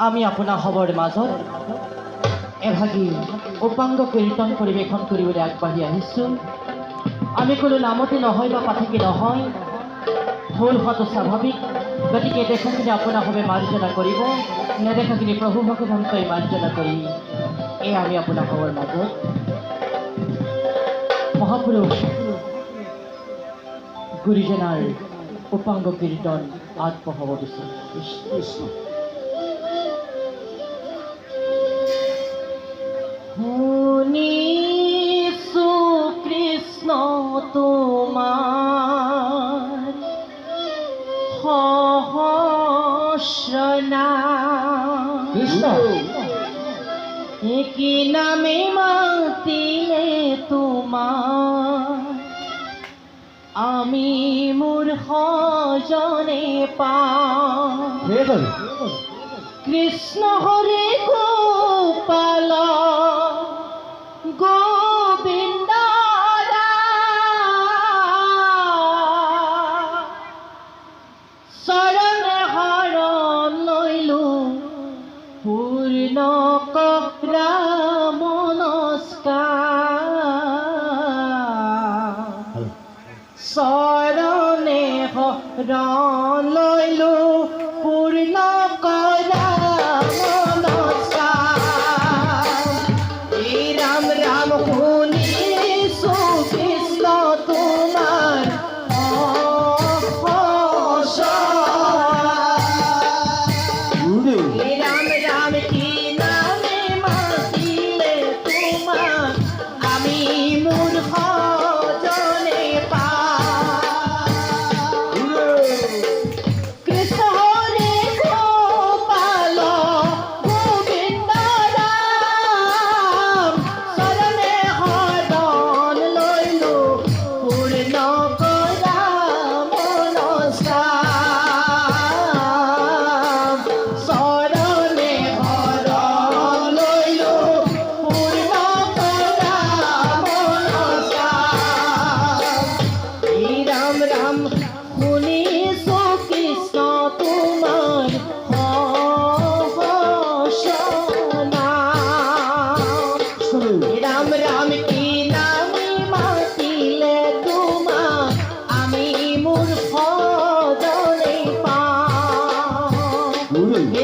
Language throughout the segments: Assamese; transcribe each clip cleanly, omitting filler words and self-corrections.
আমি আপোনাৰ খবৰ মাজত এভাগী উপাংগ কীৰ্তন পৰিৱেশন কৰিবলৈ আগবাঢ়ি আহিছোঁ। আমি কোনো নামতে নহয় বা পাঠকে নহয়, ভুল হোৱাটো স্বাভাৱিক। গতিকে দেখাখিনি আপোনাৰ বাবে মাৰ্জনা কৰিব, নেদেখাখিনি প্ৰভু ভগৱন্তই মাৰ্জনা কৰি এই আমি আপোনাৰ খবৰ মাজত মহাপুৰুষ গুৰুজনাৰ উপাংগ কীৰ্তন আগবঢ়াব দিছোঁ। কৃষ্ণ শুনিছো কৃষ্ণ তোমাৰ সহস্ৰ নাম, কৃষ্ণ কি নামে মাতিলে তোমাৰ আমি মোৰ সজনে পাওঁ। কৃষ্ণ হৰে গোপাল গোবিন্দ চৰণ শৰণ লৈলো পূৰ্ণ কৰা নমস্কাৰ। চৰণে শৰণ লৈলো পূৰ্ণ কৰা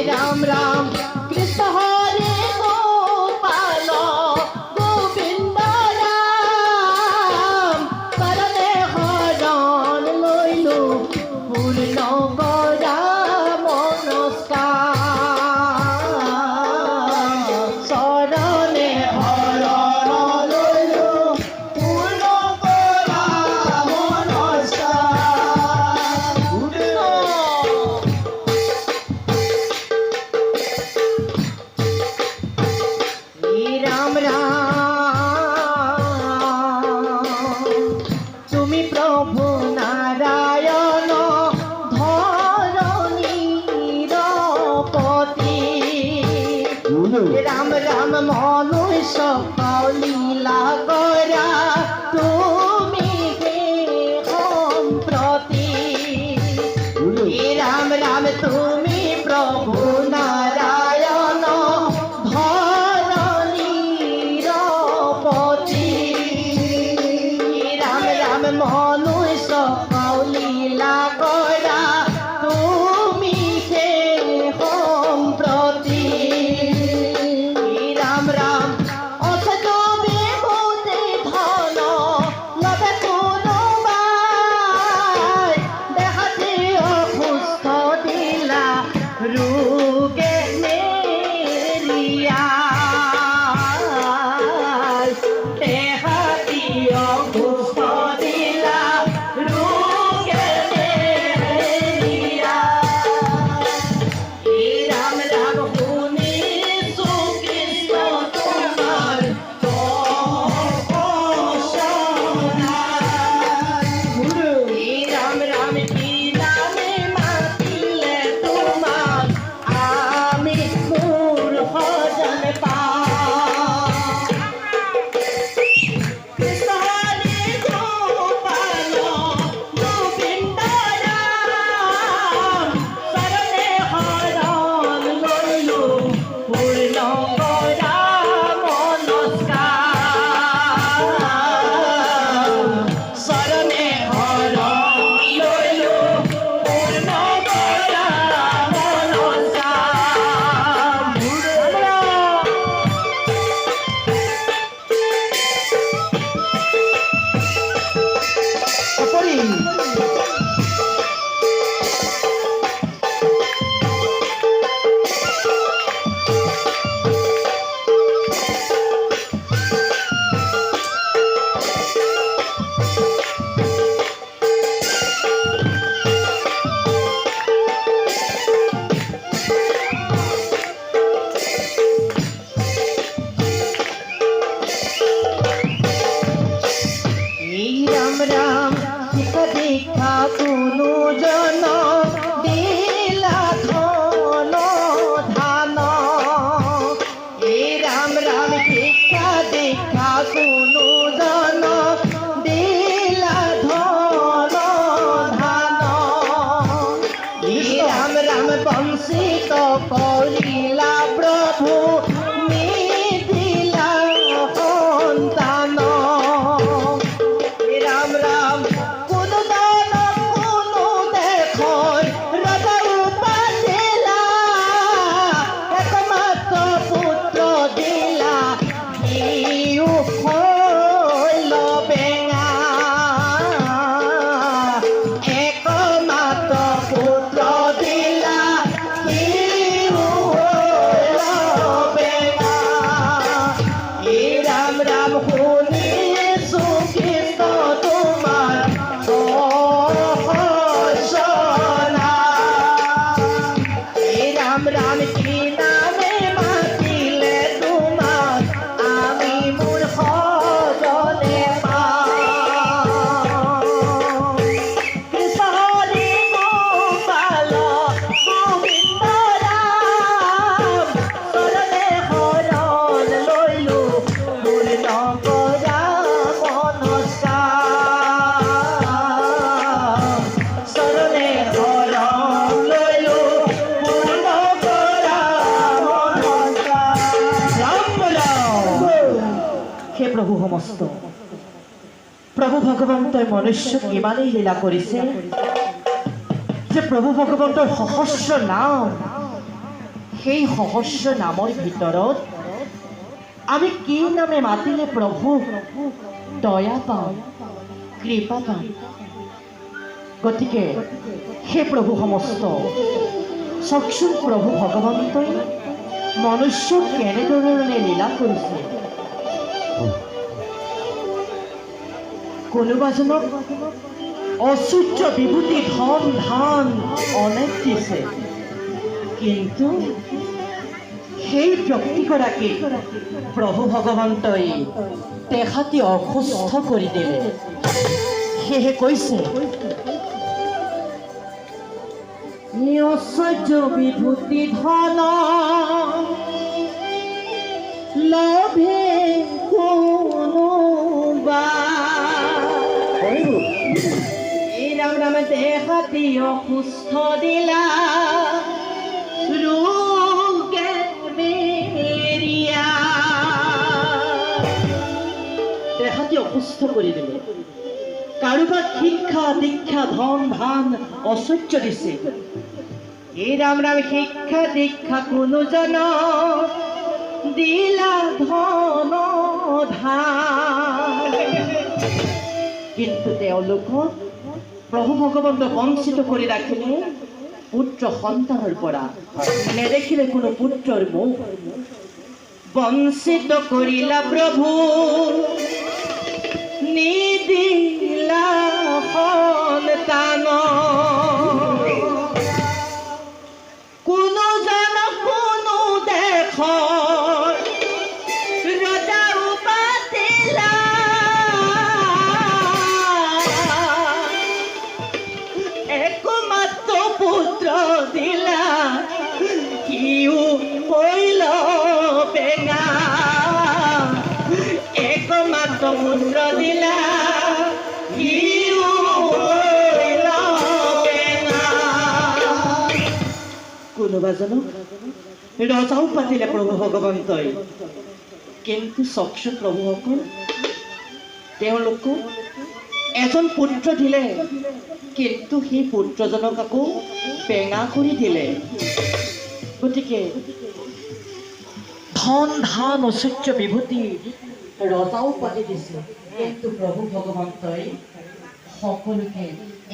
राम राम कृष्ण हरे गोपाल गोविंद राम शरणे शरण लैलो पूर्ण करा नमस्कार। शरणे शरण लैलो पूर्ण करा राम राम तुमी प्रभु नारायण धरणीर पति। राम राम मनुष्य लीला करा तुमी हे सम्प्रति। राम राम तुमी प्रभु नारायण मनुष्य लीला करा तुमी हे सम्प्रति। राम राम अथ तबे তো কৰিলা প্ৰভু নিদিলা সন্তান ৰাম ৰাম কোনো দান কোনো দেশৰ ৰজা উপাদিলা একমাত্ৰ পুত্ৰ দিলা সিও হল বেঙা একমাত্ৰ পুত্ৰ দিলা সিও হল বেঙা এই ৰাম ৰাম শুনিছো কৃষ্ণ তোমাৰ ঘোষণা এই ৰাম ৰাম কি নামে মাতিলে তোমাক আমি মোৰ সজনে পাওঁ কৃষ্ণ হৰি গোপাল গোবিন্দ ৰাম চৰণে শৰণ লৈলো মোৰ নকৰা মনস্কাৰ চৰণে শৰণ লৈলো মোৰ নকৰা মনস্কাৰ ৰাম ৰাম হে প্ৰভু সমস্ত প্ৰভু ভগৱন্তই মনুষ্যক ইমানেই লীলা কৰিছে যে প্ৰভু ভগৱন্তৰ সহস্ৰ নাম সেই সহস্ৰ নামৰ ভিতৰত আমি কি নামে মাতিলে প্ৰভু দয়া পাওঁ কৃপা পাওঁ গতিকে হে প্ৰভু সমস্ত চকচোন প্ৰভু ভগৱন্তই মনুষ্যক কেনেধৰণে লীলা কৰিছে কোনোবাজনক অসূৰ্য বিভূতি ধন ধান অনেক দিছে কিন্তু সেই ব্যক্তিগৰাকী প্ৰভু ভগৱন্তই তেহাতি অসুস্থ কৰি দিলে সেয়ে কৈছে ঐশ্বৰ্য বিভূতি ধন লভে কোনোবা এই ৰাম ৰাম দেহাতি অসুস্থ দিলা ৰোগে মেৰিয়া দেহাতি অসুস্থ কৰি দিলে কাৰোবাক শিক্ষা দীক্ষা ধন ধান ঐশ্বৰ্য দিছে এই ৰাম ৰাম শিক্ষা দীক্ষা কোনোজন দিলা ধন ধান কিন্তু তেওঁলোকক প্ৰভু ভগৱন্ত বঞ্চিত কৰি ৰাখিলে পুত্ৰ সন্তানৰ পৰা নেদেখিলে কোনো পুত্ৰৰ মুখ বঞ্চিত কৰিলা প্ৰভু নিদিলা সন্তান কোনো জন কোনো দেশৰ ৰজা উপাদিলা একমাত্ৰ পুত্ৰ দিলা সিও হইল বেঙা একমাত্ৰ পুত্ৰ দিলা সিও হইল বেঙা কোনোবাজনক ৰজাও পাতিলে প্ৰভু ভগৱন্তই কিন্তু চকচোন প্ৰভুসকল তেওঁলোকক এজন পুত্ৰ দিলে কিন্তু সেই পুত্ৰজনক আকৌ বেঙা কৰি দিলে গতিকে ধন ধান ঐশ্বৰ্য বিভূতি ৰজাও পাতি দিছে কিন্তু প্ৰভু ভগৱন্তই সকলোকে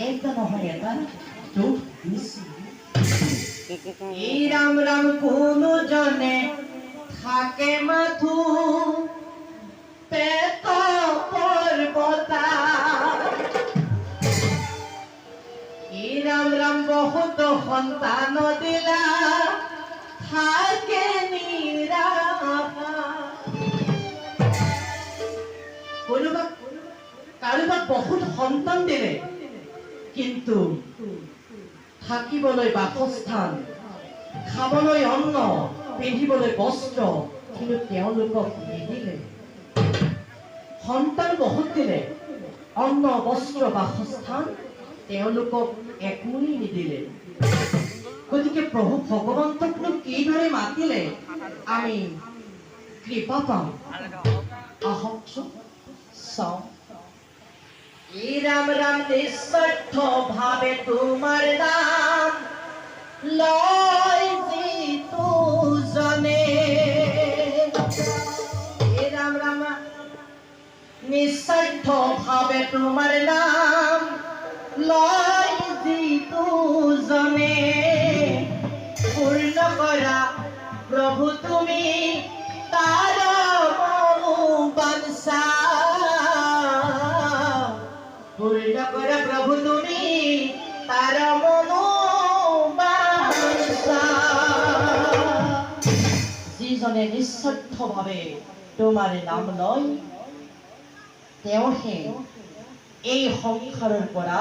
এটা নহয় এটা দুখ দিছে এই ৰাম ৰাম কোনো জনে থাকে মাথো পেট পৰ্বতা এই ৰাম ৰাম বহুত সন্তান দিলা থাকে কাৰোবাক বহুত সন্তান দিলে কিন্তু থাকিবলৈ বাসস্থান খাবলৈ অন্ন পিন্ধিবলৈ বস্ত্ৰ কিন্তু তেওঁলোকক নিদিলে সন্তান বহুত দিলে অন্ন বস্ত্ৰ বাসস্থান তেওঁলোকক একোৱেই নিদিলে গতিকে প্ৰভু ভগৱন্তকনো কিদৰে মাতিলে আমি কৃপা পাম? আহকচোন চাওঁ। এই ৰাম ৰাম নিস্বাৰ্থ ভাৱে তোমাৰ নাম লয় যিটো জনে। এই ৰাম ৰাম নিস্বাৰ্থ ভাৱে তোমাৰ নাম লয় যিটো জনে। পূৰ্ণ কৰা প্ৰভু তুমি তাৰ মনোবাঞ্ছা। পূৰ্ণ কৰা প্ৰভু তুমি তাৰ মনোবাঞ্ছা। যিজনে নিস্বাৰ্থভাৱে তোমাৰ নাম লয় তেওঁহে এই সংসাৰৰ পৰা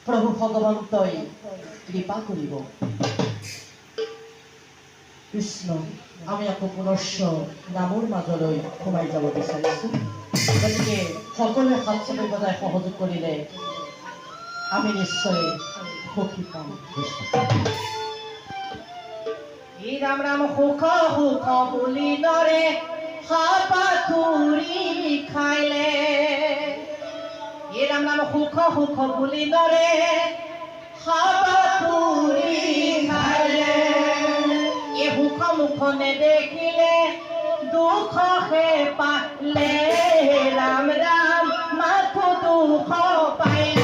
প্ৰভু ভগৱন্তই কৃপা কৰিব। কৃষ্ণ, আমি আকৌ পুনশ্চ নামৰ মাজলৈ সোমাই যাব বিচাৰিছো। গতিকে সকলোৱে হাত চাপি বজাই সহযোগ কৰিলে আমি নিশ্চয় সুখী পাম। এই ৰাম ৰাম সুখ সুখ বুলি নৰে হাপাথুৰি খাইলে। এই ৰাম ৰাম সুখ সুখ বুলি নৰে হাপাথুৰি খাইলে। এই সুখ মুখ নেদেখিলে দুখহে পালে। ৰাম ৰাম মাথো দুখ পাইলে।